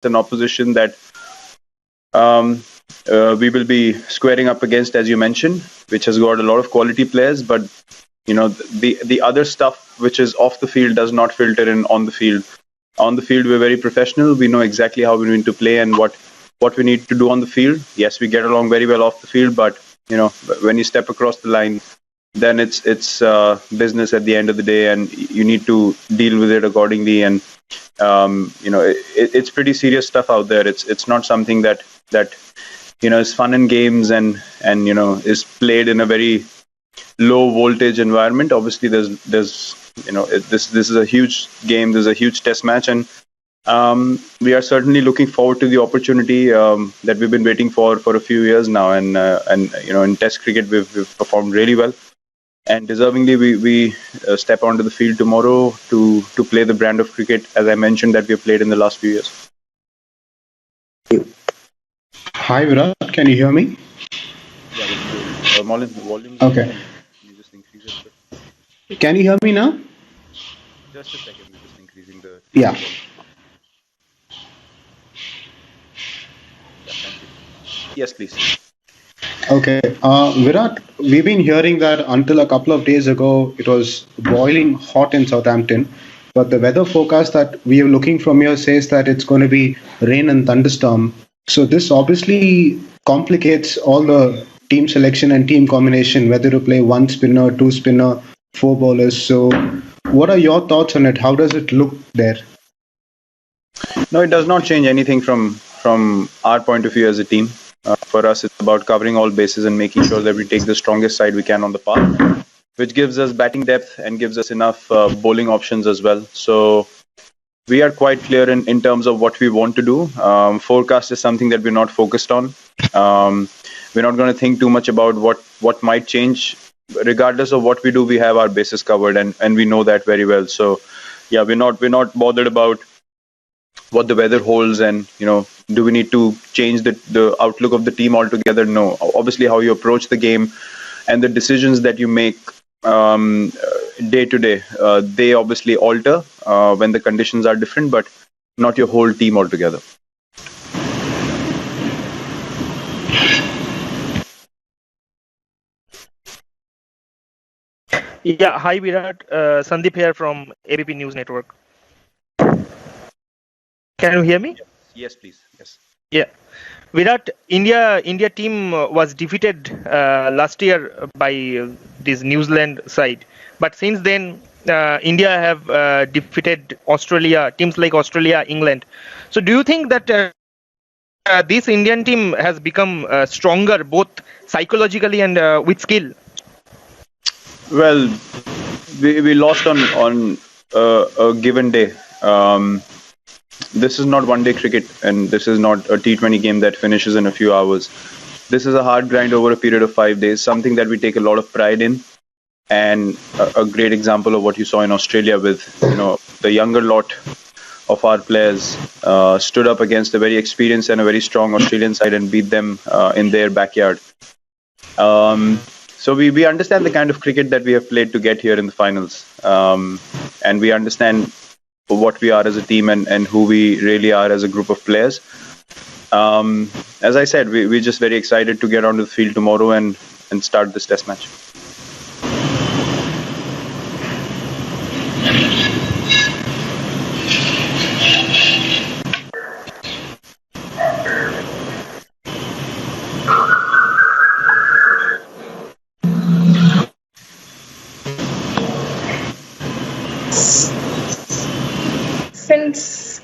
an opposition that we will be squaring up against, as you mentioned, which has got a lot of quality players. But the other stuff which is off the field does not filter in on the field. On the field, we're very professional. We know exactly how we need to play and what we need to do on the field. Yes, we get along very well off the field, but when you step across the line, then it's business at the end of the day, and you need to deal with it accordingly. And it's pretty serious stuff out there. It's not something that is fun and games and is played in a very low voltage environment. Obviously, there's this is a huge game. There's a huge test match, and we are certainly looking forward to the opportunity that we've been waiting for a few years now. And in Test cricket, we've performed really well, and deservingly, we step onto the field tomorrow to play the brand of cricket, as I mentioned, that we have played in the last few years. Hi Virat, can you hear me? Yeah, Maulin, the volume. Okay. Can you just increase it? Can you hear me now? Just a second, we're just increasing the. Yeah. Yes, please. Okay. Virat, we've been hearing that until a couple of days ago, it was boiling hot in Southampton. But the weather forecast that we are looking from here says that it's going to be rain and thunderstorm. So this obviously complicates all the team selection and team combination, whether to play one spinner, two spinner, four bowlers. So what are your thoughts on it? How does it look there? No, it does not change anything from our point of view as a team. For us, it's about covering all bases and making sure that we take the strongest side we can on the park, which gives us batting depth and gives us enough bowling options as well. So we are quite clear in terms of what we want to do. Forecast is something that we're not focused on. We're not going to think too much about what might change. Regardless of what we do, we have our bases covered, and we know that very well. So yeah, we're not bothered about what the weather holds, and do we need to change the outlook of the team altogether? No. Obviously, how you approach the game and the decisions that you make day to day, they obviously alter when the conditions are different, but not your whole team altogether. Yeah, hi Virat, Sandeep here from ABP News Network. Can you hear me? Yes, please. Yes. Yeah, Virat, India team was defeated last year by this New Zealand side, but since then India have defeated Australia, teams like Australia, England. So do you think that this Indian team has become stronger both psychologically and with skill? Well, we lost on a given day. This is not one-day cricket, and this is not a T20 game that finishes in a few hours. This is a hard grind over a period of 5 days, something that we take a lot of pride in, and a great example of what you saw in Australia with the younger lot of our players stood up against a very experienced and a very strong Australian side and beat them in their backyard. So we understand the kind of cricket that we have played to get here in the finals, and we understand what we are as a team and who we really are as a group of players. As I said, we're just very excited to get onto the field tomorrow and start this test match. Since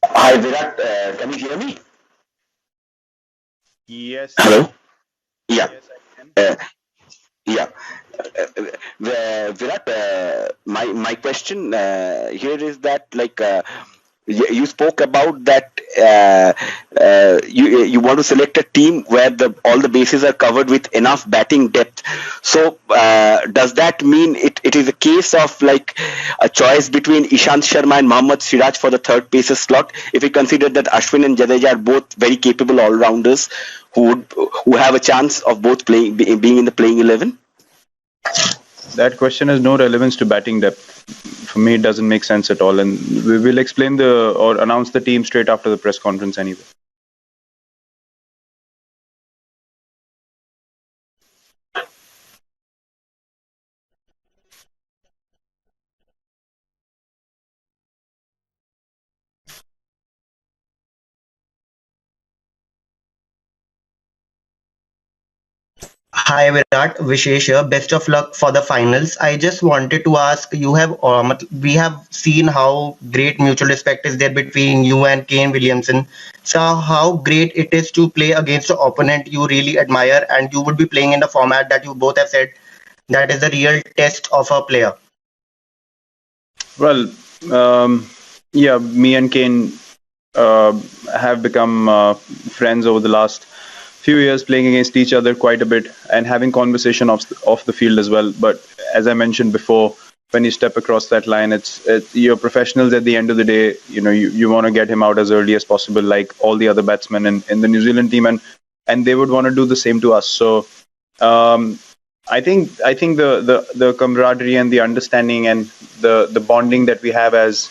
Hi Virat, can you hear me? Yes. Hello. Yeah. Yes, I can. Yeah. Virat, my question here is that you spoke about that you want to select a team where all the bases are covered with enough batting depth. So does that mean it is a case of like a choice between Ishant Sharma and Mohammad Siraj for the third pacer slot? If we consider that Ashwin and Jadeja are both very capable all-rounders who have a chance of both being in the playing 11. That question has no relevance to batting depth. For me, it doesn't make sense at all, and we will explain or announce the team straight after the press conference anyway. Hi Virat, Vishesh here. Best of luck for the finals. I just wanted to ask, we have seen how great mutual respect is there between you and Kane Williamson. So how great it is to play against an opponent you really admire, and you would be playing in the format that you both have said that is the real test of a player. Well, yeah, me and Kane have become friends over the last few years, playing against each other quite a bit and having conversation off the field as well. But as I mentioned before, when you step across that line, it's you're professionals at the end of the day. You want to get him out as early as possible, like all the other batsmen in the New Zealand team, and they would want to do the same to us. So I think the camaraderie and the understanding and the bonding that we have as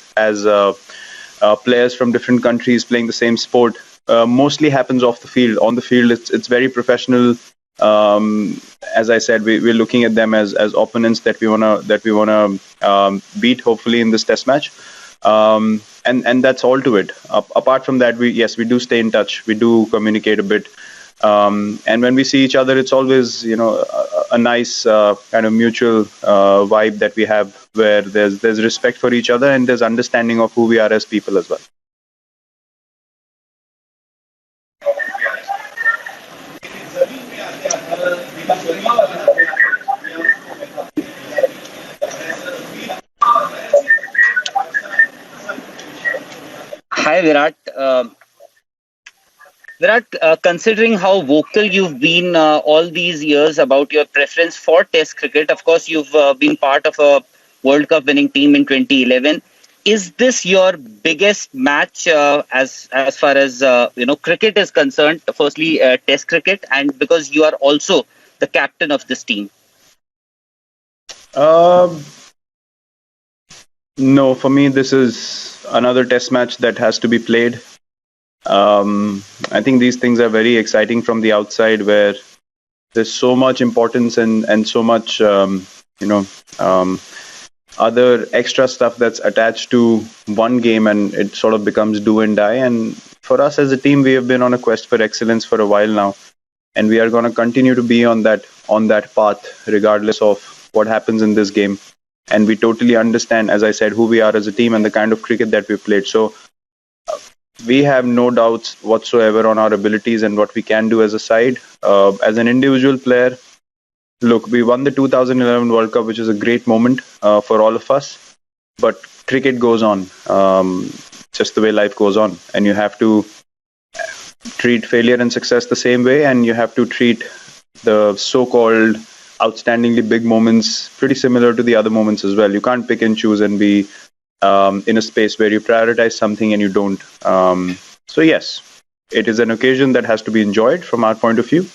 players from different countries playing the same sport mostly happens off the field. On the field, it's very professional. As I said, we're looking at them as opponents that we wanna beat, hopefully in this test match. And that's all to it. Apart from that, we do stay in touch. We do communicate a bit. And when we see each other, it's always a nice kind of mutual vibe that we have, where there's respect for each other and there's understanding of who we are as people as well. Hi Virat. Virat, considering how vocal you've been all these years about your preference for Test cricket, of course you've been part of a World Cup winning team in 2011. Is this your biggest match as far as cricket is concerned? Firstly, Test cricket, and because you are also the captain of this team. No, for me, this is another Test match that has to be played. I think these things are very exciting from the outside, where there's so much importance and so much other extra stuff that's attached to one game, and it sort of becomes do and die. And for us as a team, we have been on a quest for excellence for a while now, and we are going to continue to be on that path regardless of what happens in this game. And we totally understand, as I said, who we are as a team and the kind of cricket that we've played. So we have no doubts whatsoever on our abilities and what we can do as a side. As an individual player, look, we won the 2011 World Cup, which is a great moment for all of us. But cricket goes on, just the way life goes on. And you have to treat failure and success the same way, and you have to treat the so-called outstandingly big moments pretty similar to the other moments as well. You can't pick and choose and be in a space where you prioritize something and you don't. So yes, it is an occasion that has to be enjoyed from our point of view.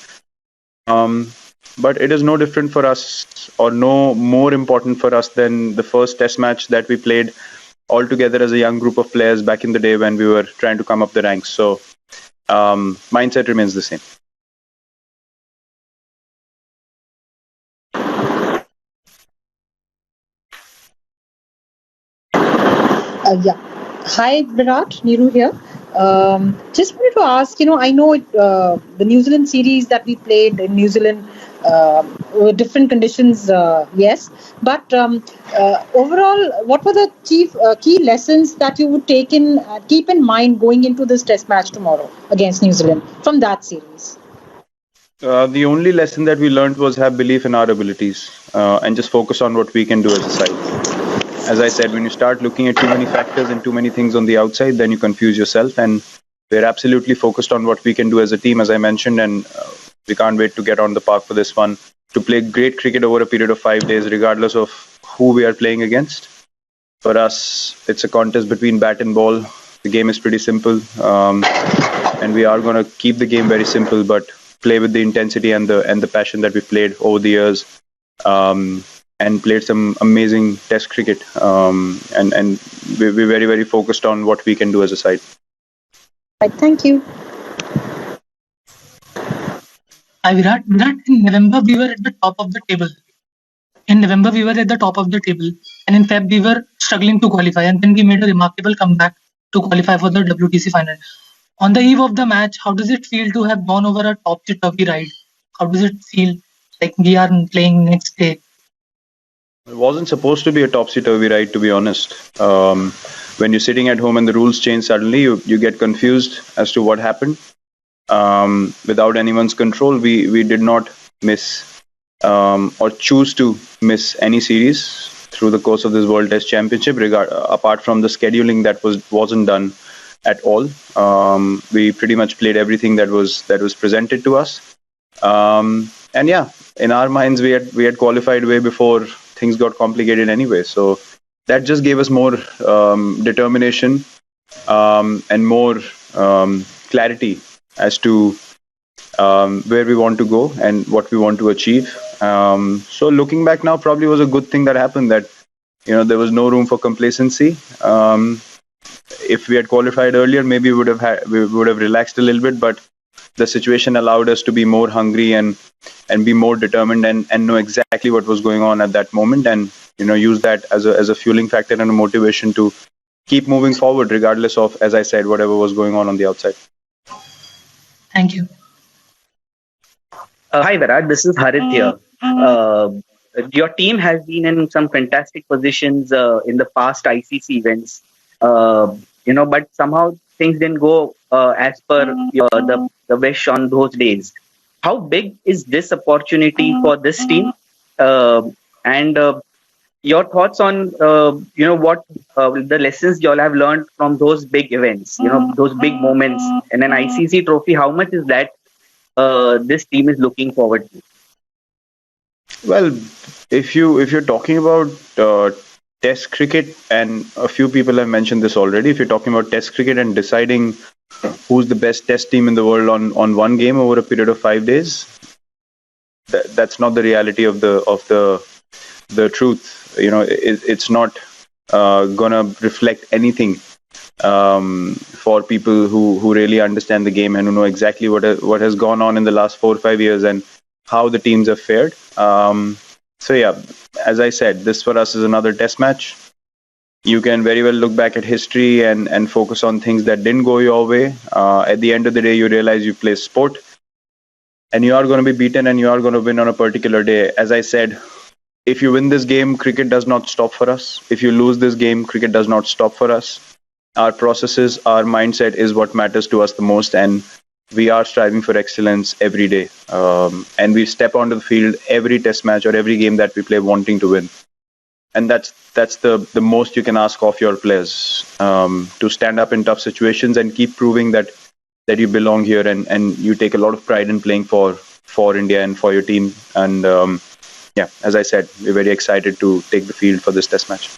But it is no different for us, or no more important for us than the first Test match that we played all together as a young group of players back in the day when we were trying to come up the ranks. So mindset remains the same. Yeah. Hi, Virat. Neeru here. Just wanted to ask, I know the New Zealand series that we played in New Zealand, different conditions, yes. But overall, what were the key lessons that you would keep in mind going into this test match tomorrow against New Zealand from that series? The only lesson that we learned was have belief in our abilities and just focus on what we can do as a side. As I said, when you start looking at too many factors and too many things on the outside, then you confuse yourself. And we're absolutely focused on what we can do as a team, as I mentioned, and we can't wait to get on the park for this one, to play great cricket over a period of 5 days, regardless of who we are playing against. For us, it's a contest between bat and ball. The game is pretty simple, and we are going to keep the game very simple, but play with the intensity and the passion that we played over the years, and played some amazing Test cricket. And we're very, very focused on what we can do as a side. Right, thank you. Hi Virat. Virat, in November we were at the top of the table. And in Feb we were struggling to qualify, and then we made a remarkable comeback to qualify for the WTC final. On the eve of the match, how does it feel to have gone over a topsy-turvy ride? How does it feel like we are playing next day? It wasn't supposed to be a topsy-turvy ride, to be honest. When you're sitting at home and the rules change suddenly, you get confused as to what happened. Without anyone's control, we did not miss or choose to miss any series through the course of this World Test Championship, apart from the scheduling that wasn't done at all. We pretty much played everything that was presented to us. And yeah, in our minds, we had qualified way before things got complicated anyway. So that just gave us more determination and more clarity as to where we want to go and what we want to achieve. So looking back now, probably was a good thing that happened, that there was no room for complacency. If we had qualified earlier, maybe we would have relaxed a little bit, but the situation allowed us to be more hungry and be more determined and know exactly what was going on at that moment, and use that as a fueling factor and a motivation to keep moving forward, regardless of, as I said, whatever was going on the outside. Thank you. Hi Virat, this is Harit here. Your team has been in some fantastic positions in the past ICC events, but somehow things didn't go as per the wish on those days. How big is this opportunity for this team? And your thoughts on what the lessons you all have learned from those big events, those big moments in an ICC trophy. How much is that this team is looking forward to? Well, if you're talking about Test cricket, and a few people have mentioned this already, if you're talking about Test cricket and deciding who's the best Test team in the world on one game over a period of 5 days, that's not the reality of the truth. It's not gonna reflect anything for people who really understand the game and who know exactly what has gone on in the last 4 or 5 years and how the teams have fared. So yeah, as I said, this for us is another Test match. You can very well look back at history and focus on things that didn't go your way. At the end of the day, you realize you play sport, and you are going to be beaten, and you are going to win on a particular day. As I said, if you win this game, cricket does not stop for us. If you lose this game, cricket does not stop for us. Our processes, our mindset is what matters to us the most, and we are striving for excellence every day. And we step onto the field every Test match or every game that we play wanting to win. And that's the most you can ask of your players, to stand up in tough situations and keep proving that you belong here and you take a lot of pride in playing for India and for your team. And yeah, as I said, we're very excited to take the field for this Test match.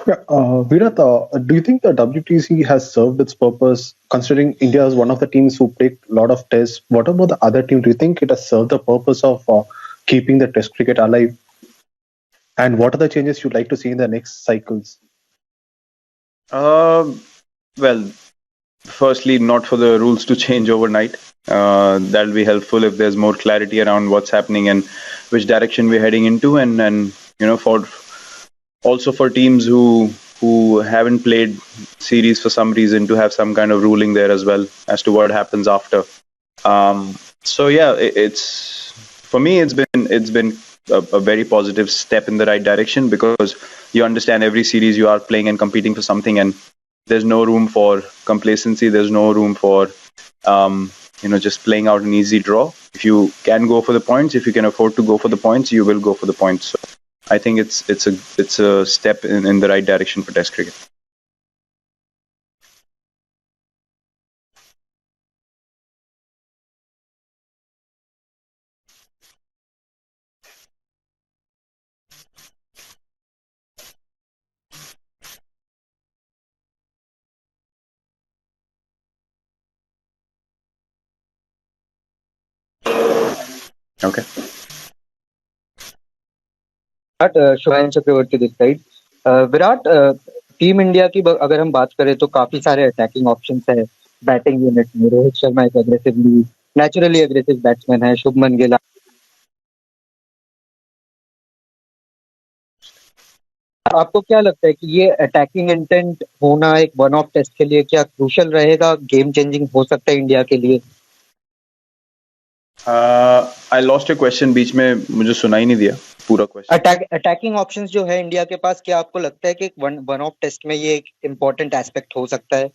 Yeah, Virat, do you think the WTC has served its purpose? Considering India is one of the teams who played a lot of tests, what about the other team? Do you think it has served the purpose of keeping the Test cricket alive? And what are the changes you'd like to see in the next cycles? Well, firstly, not for the rules to change overnight. That'll be helpful if there's more clarity around what's happening and which direction we're heading into, and for teams who haven't played series for some reason, to have some kind of ruling there as well as to what happens after. So yeah, it's for me, it's been a very positive step in the right direction, because you understand every series you are playing and competing for something, and there's no room for complacency. There's no room for just playing out an easy draw. If you can go for the points, if you can afford to go for the points, you will go for the points. So I think it's a step in the right direction for Test cricket. Okay. Shubhanshu Chakravarti this side. Virat, team India की अगर हम बात करें तो काफी सारे attacking options है batting unit में। रोहित शर्मा एक अग्रेसिवली नेचुरली अग्रेसिव बैट्समैन है, शुभमन गिल। आपको क्या लगता है कि ये अटैकिंग इंटेंट होना एक वन ऑफ टेस्ट के लिए क्या क्रूशियल रहेगा, गेम चेंजिंग हो सकता है इंडिया के लिए? आई लॉस्ट योर क्वेश्चन, बीच में मुझे सुना ही नहीं दिया पूरा क्वेश्चन। अटैकिंग ऑप्शंस जो है इंडिया के पास, क्या आपको लगता है कि वन ऑफ टेस्ट में ये एक इम्पोर्टेंट एस्पेक्ट हो सकता है?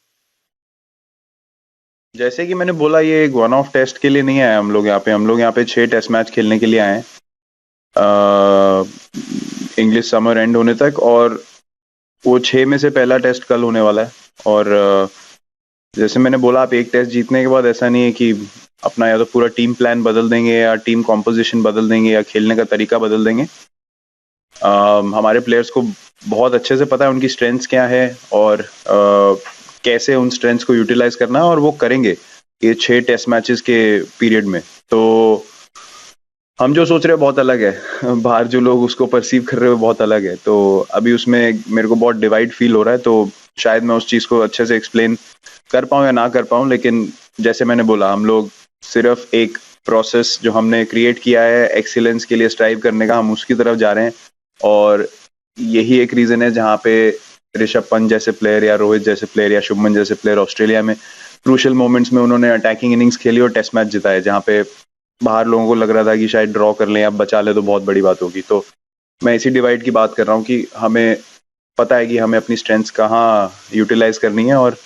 जैसे कि मैंने बोला, ये एक वन ऑफ टेस्ट के लिए नहीं आए हम लोग यहाँ पे। हम लोग यहाँ पे 6 टेस्ट मैच खेलने के लिए आए हैं इंग्लिश समर एंड होने तक, और वो 6 में से पहला टेस्ट कल होने वाला है। और जैसे मैंने बोला, आप एक टेस्ट जीतने के बाद ऐसा नहीं है कि अपना या तो पूरा टीम प्लान बदल देंगे या टीम कॉम्पोजिशन बदल देंगे या खेलने का तरीका बदल देंगे। हमारे प्लेयर्स को बहुत अच्छे से पता है उनकी स्ट्रेंथ्स क्या है और कैसे उन स्ट्रेंथ्स को यूटिलाइज करना है, और वो करेंगे ये 6 टेस्ट मैचेस के पीरियड में। तो हम जो सोच रहे हैं बहुत अलग है, बाहर जो लोग उसको परसीव कर रहे हो बहुत अलग है। तो अभी उसमें मेरे को बहुत डिवाइड फील हो रहा है, तो शायद मैं उस चीज़ को अच्छे से एक्सप्लेन कर पाऊँ या ना कर पाऊँ। लेकिन जैसे मैंने बोला, हम लोग सिर्फ एक प्रोसेस जो हमने क्रिएट किया है एक्सीलेंस के लिए स्ट्राइव करने का, हम उसकी तरफ जा रहे हैं। और यही एक रीज़न है जहाँ पे ऋषभ पंत जैसे प्लेयर या रोहित जैसे प्लेयर या शुभमन जैसे प्लेयर ऑस्ट्रेलिया में क्रूशियल मोमेंट्स में उन्होंने अटैकिंग इनिंग्स खेली और टेस्ट मैच जिताए, जहाँ पे बाहर लोगों को लग रहा था कि शायद ड्रॉ कर लें या बचा ले तो बहुत बड़ी बात होगी। तो मैं इसी डिवाइड की बात कर रहा हूँ कि हमें पता है कि हमें अपनी स्ट्रेंथ्स कहाँ यूटिलाइज करनी है और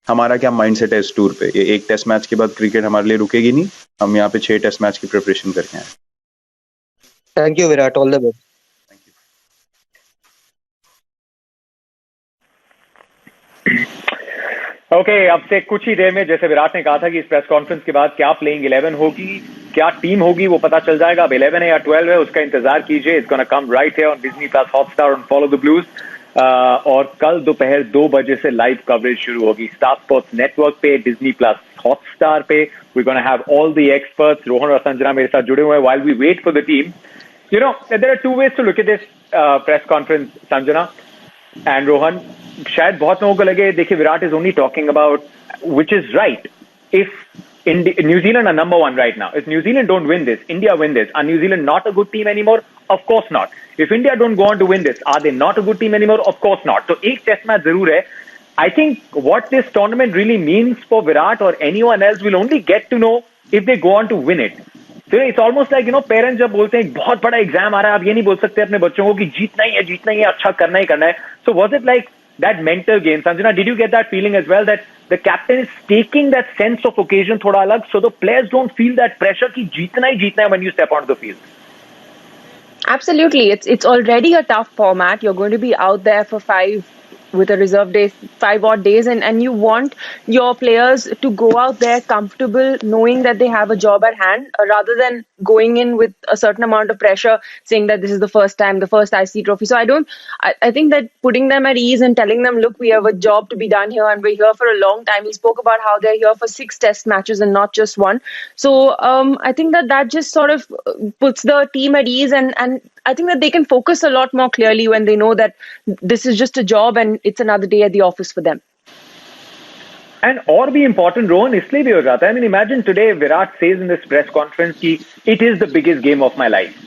हमारा क्या माइंडसेट है इस टूर पे। ये एक टेस्ट मैच के बाद क्रिकेट हमारे लिए रुकेगी नहीं, हम यहाँ पे 6 टेस्ट मैच की प्रिपरेशन करके आए। Thank you Virat, all the best. Okay, अब से कुछ ही देर में, जैसे विराट ने कहा था कि इस प्रेस कॉन्फ्रेंस के बाद क्या प्लेइंग 11 होगी, क्या टीम होगी, वो पता चल जाएगा। अब 11 है या 12 है उसका इंतजार कीजिए। It's gonna come right here on Disney plus Hotstar on follow the blues. और कल दोपहर 2 बजे से लाइव कवरेज शुरू होगी स्टार स्पोर्ट्स नेटवर्क पे, डिज्नी प्लस हॉटस्टार पे। We gonna have all the experts. Rohan और संजना मेरे साथ जुड़े हुए हैं while we wait for the team. You know, there are 2 ways to look at this press conference, Sanjana and Rohan. शायद बहुत लोगों को लगे, देखिए, Virat is only talking about, which is right, if New Zealand are number 1 right now. If New Zealand don't win this, India win this. Are New Zealand not a good team anymore? Of course not. If India don't go on to win this, are they not a good team anymore? Of course not. So एक test match जरूर है. I think what this tournament really means for Virat or anyone else will only get to know if they go on to win it. So it's almost like, you know, parents जब बोलते हैं एक बहुत बड़ा exam आ रहा है, आप ये नहीं बोल सकते अपने बच्चों को कि जीतना ही है, अच्छा करना ही करना है. So was it like that mental game? Sanjana, did you get that feeling as well, that the captain is taking that sense of occasion thoda alag, so the players don't feel that pressure ki jeetna hai when you step onto the field? Absolutely. It's already a tough format. You're going to be out there for 5 with a reserve day, 5 odd days, and you want your players to go out there comfortable, knowing that they have a job at hand, rather than going in with a certain amount of pressure, saying that this is the first time, the first IC trophy. So I think that putting them at ease and telling them, look, we have a job to be done here and we're here for a long time. He spoke about how they're here for 6 test matches and not just 1. So I think that just sort of puts the team at ease, and I think that they can focus a lot more clearly when they know that this is just a job and it's another day at the office for them. And or be important, Rohan, इसलिए भी हो जाता है. I mean, imagine today Virat says in this press conference कि it is the biggest game of my life.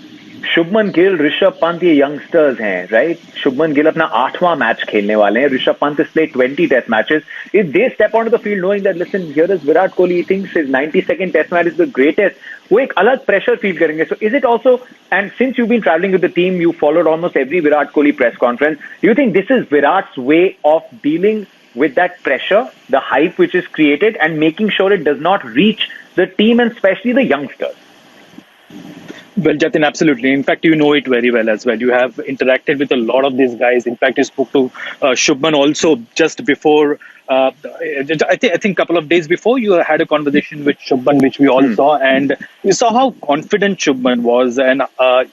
Shubman Gill, Rishabh Pant, ये youngsters हैं, right? Shubman Gill अपना 8वां match खेलने वाले हैं. Rishabh Pant has played 20 test matches. If they step onto the field knowing that, listen, here is Virat Kohli, he thinks his 92nd test match is the greatest, वो एक अलग pressure feel करेंगे. So is it also, and since you've been traveling with the team, you followed almost every Virat Kohli press conference, do you think this is Virat's way of dealing with that pressure, the hype which is created, and making sure it does not reach the team and especially the youngsters? Well, Jatin, absolutely. In fact, you know it very well as well. You have interacted with a lot of these guys. In fact, you spoke to Shubman also just before. I think a couple of days before, you had a conversation with Shubman, which we all saw, and you saw how confident Shubman was. And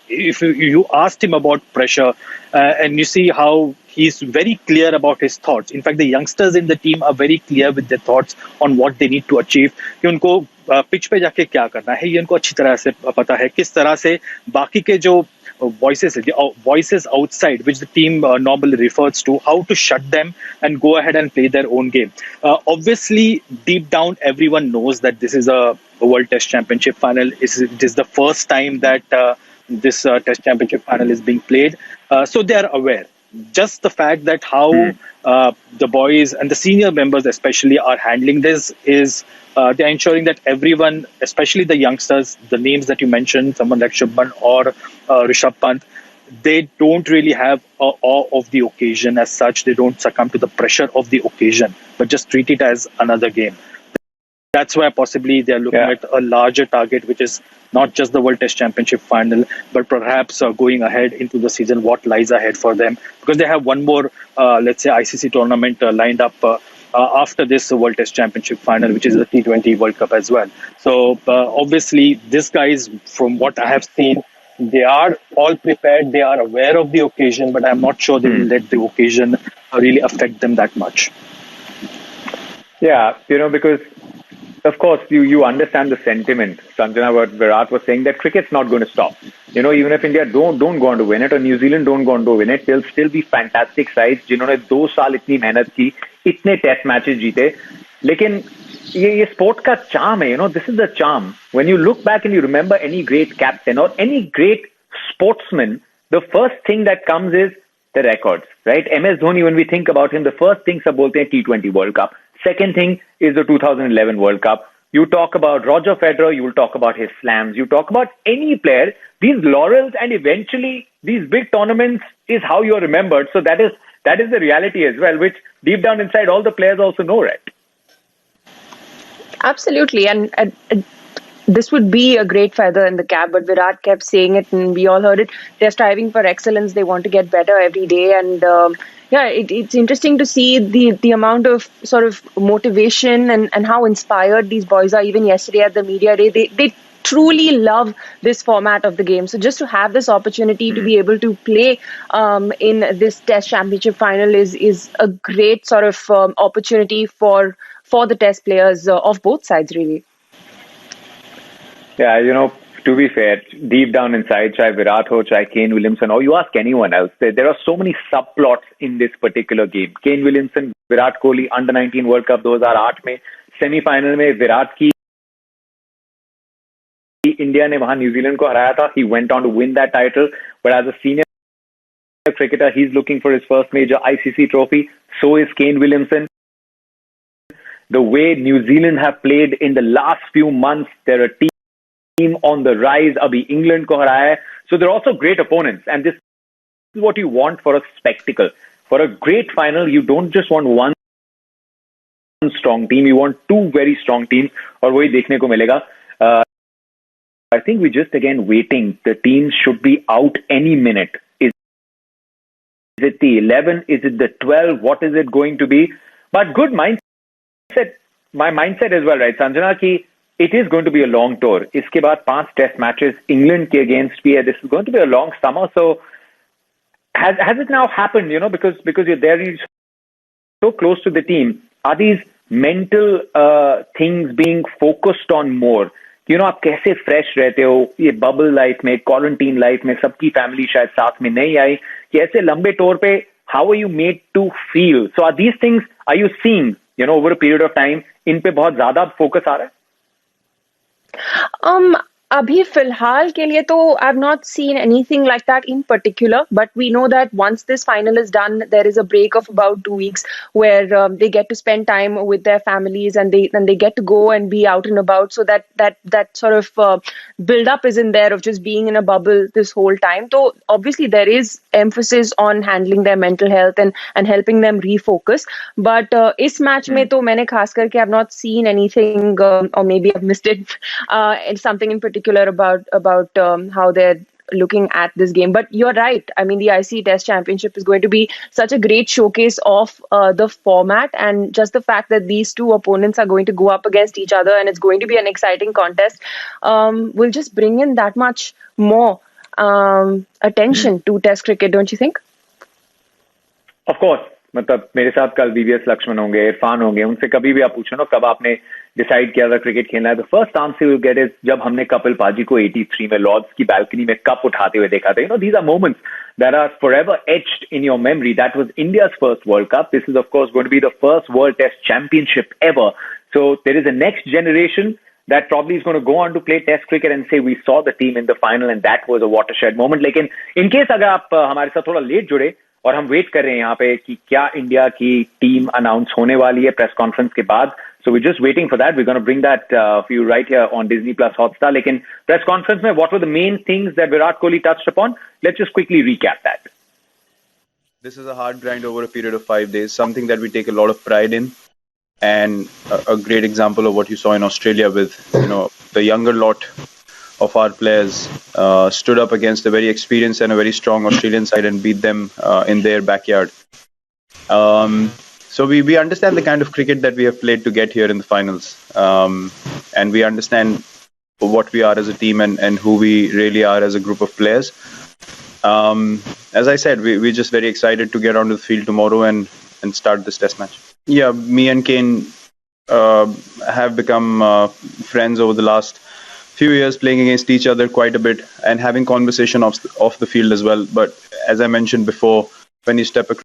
if you asked him about pressure, and you see how he's very clear about his thoughts. In fact, the youngsters in the team are very clear with their thoughts on what they need to achieve. कि उनको pitch पे जाके क्या करना है ये इनको अच्छी तरह से पता है, किस तरह से बाकी के जो voices outside which the team normally refers to, how to shut them and go ahead and play their own game. Obviously, deep down, everyone knows that this is a World Test Championship final. It is the first time that this Test Championship final is being played. So they are aware. Just the fact that how the boys and the senior members especially are handling this is they're ensuring that everyone, especially the youngsters, the names that you mentioned, someone like Shubman or Rishabh Pant, they don't really have awe of the occasion as such. They don't succumb to the pressure of the occasion, but just treat it as another game. That's why possibly they're looking at a larger target, which is not just the World Test Championship final, but perhaps going ahead into the season, what lies ahead for them. Because they have one more, let's say, ICC tournament lined up after this World Test Championship final, which is the T20 World Cup as well. So obviously, these guys, from what I have seen, they are all prepared. They are aware of the occasion, but I'm not sure they will let the occasion really affect them that much. Yeah, because of course, you understand the sentiment, Sanjana, what Virat was saying, that cricket's not going to stop. Even if India don't go on to win it or New Zealand don't go on to win it, they'll still be fantastic sides जिन्होंने 2 साल इतनी मेहनत की, इतने test matches जीते. लेकिन ये sport का charm है, this is the charm. When you look back and you remember any great captain or any great sportsman, the first thing that comes is the records, right? MS Dhoni, when we think about him, the first thing सब बोलते हैं T20 World Cup. Second thing is the 2011 World Cup. You talk about Roger Federer, you will talk about his slams, you talk about any player, these laurels and eventually these big tournaments is how you're remembered. So that is the reality as well, which deep down inside all the players also know, right? Absolutely. And this would be a great feather in the cap, but Virat kept saying it and we all heard it. They're striving for excellence. They want to get better every day. And it's interesting to see the amount of sort of motivation and how inspired these boys are. Even yesterday at the media day, they truly love this format of the game. So just to have this opportunity to be able to play in this Test Championship final is a great sort of opportunity for the Test players of both sides, really. Yeah, to be fair, deep down inside, chahe Virat ho, chahe Kane Williamson, or you ask anyone else, there are so many subplots in this particular game. Kane Williamson, Virat Kohli, Under-19 World Cup 2008 में, semi-final में Virat की India ने वहाँ New Zealand को हराया था. He went on to win that title, but as a senior cricketer, he's looking for his first major ICC trophy. So is Kane Williamson. The way New Zealand have played in the last few months, they're a team on the rise. Abhi England ko haraya hai. So they're also great opponents, and this is what you want for a spectacle. For a great final, you don't just want one strong team, you want 2 very strong teams, और वही देखने को मिलेगा. I think we're just again waiting. The teams should be out any minute. Is it the 11? Is it the 12? What is it going to be? But good mindset. My mindset as well, right, Sanjana, ki it is going to be a long tour. Iske baad 5 test matches, England ke against bhi hai. This is going to be a long summer. So has it now happened, because you're there, you're so close to the team. Are these mental things being focused on more? आप कैसे fresh रहते हो ये bubble life में, quarantine life में, सबकी family शायद साथ में नहीं आई, कि ऐसे लंबे टूर पे how are you made to feel? So are these things are you seeing over a period of time, इन पे बहुत ज्यादा फोकस आ रहा है? Abhi filhal ke liye to I've not seen anything like that in particular, but we know that once this final is done, there is a break of about 2 weeks where they get to spend time with their families and they get to go and be out and about. So that sort of build up is in there of just being in a bubble this whole time. So obviously there is emphasis on handling their mental health and helping them refocus. But is match mein to maine khas karke I've not seen anything, or maybe I've missed it, something in particular about how they're looking at this game. But you're right. I mean, the ICC Test Championship is going to be such a great showcase of the format, and just the fact that these 2 opponents are going to go up against each other and it's going to be an exciting contest will just bring in that much more attention to Test cricket, don't you think? Of course. मतलब मेरे साथ कल VVS Lakshman होंगे, इरफान होंगे, उनसे कभी भी आप पूछो ना कब आपने डिसाइड किया था क्रिकेट खेलना है, तो first answer you get is जब हमने कपिल पाजी को 83 में लॉर्ड्स की बैल्कनी में कप उठाते हुए देखा था. These are moments that are forever etched in your memory. That was India's first World Cup. This is of course going to be the first World Test Championship ever. So there is a next generation that probably is going to go on to play Test cricket and say we saw the team in the final and that was a watershed moment. लेकिन in case अगर आप हमारे साथ थोड़ा late जुड़े और हम wait कर रहे हैं यहाँ पे कि क्या इंडिया की टीम अनाउंस होने वाली है प्रेस कॉन्फ्रेंस के बाद, so we're just waiting for that. We're going to bring that for you right here on Disney Plus Hotstar. लेकिन press conference में what were the main things that Virat Kohli touched upon? Let's just quickly recap that. This is a hard grind over a period of 5 days, something that we take a lot of pride in, and a great example of what you saw in Australia with, the younger lot of our players stood up against a very experienced and a very strong Australian side and beat them in their backyard. So we understand the kind of cricket that we have played to get here in the finals, and we understand what we are as a team and who we really are as a group of players. As I said, we're just very excited to get onto the field tomorrow and start this test match. Yeah, me and Kane have become friends over the last few years, playing against each other quite a bit and having conversation off the field as well. But as I mentioned before, when you step across